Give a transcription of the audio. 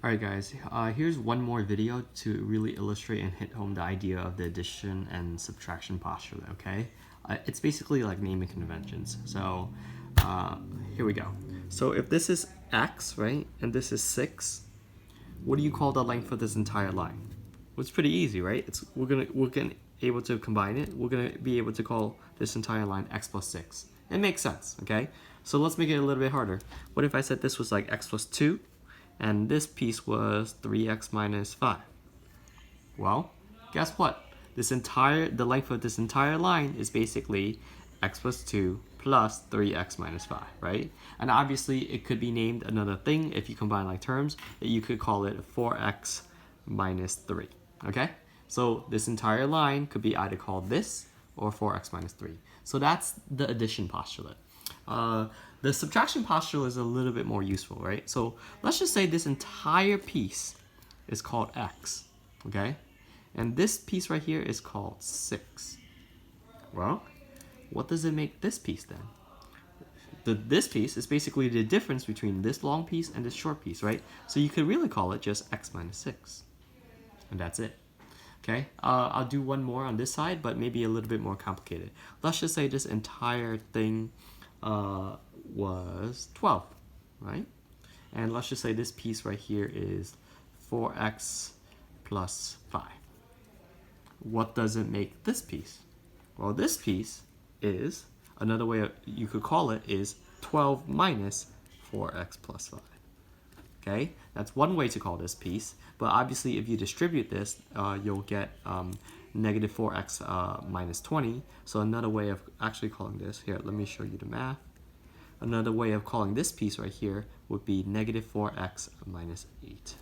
Alright guys, here's one more video to really illustrate and hit home the idea of the addition and subtraction postulate, okay? It's basically like naming conventions. So here we go. So if this is x, right, and this is 6, what do you call the length of this entire line? Well, it's pretty easy, right? We're gonna able to combine it. We're gonna be able to call this entire line x plus 6. It makes sense, okay? So let's make it a little bit harder. What if I said this was like x plus 2? And this piece was 3x minus 5. Well, guess what? The length of this entire line is basically x plus 2 plus 3x minus 5, right? And obviously it could be named another thing if you combine like terms. You could call it 4x minus 3, okay? So this entire line could be either called this or 4x minus 3. So that's the addition postulate. The subtraction postulate is a little bit more useful, right? So let's just say this entire piece is called x, okay? And this piece right here is called 6. Well, what does it make this piece then? This piece is basically the difference between this long piece and this short piece, right? So you could really call it just x minus 6. And that's it. Okay, I'll do one more on this side, but maybe a little bit more complicated. Let's just say this entire thing was 12, right? And let's just say this piece right here is 4x plus 5. What does it make this piece? Well, this piece is, another way you could call it is 12 minus 4x plus 5. Okay, that's one way to call this piece, but obviously if you distribute this, you'll get negative 4x minus 20. So another way of actually calling this, here, let me show you the math. Another way of calling this piece right here would be negative 4x minus 8.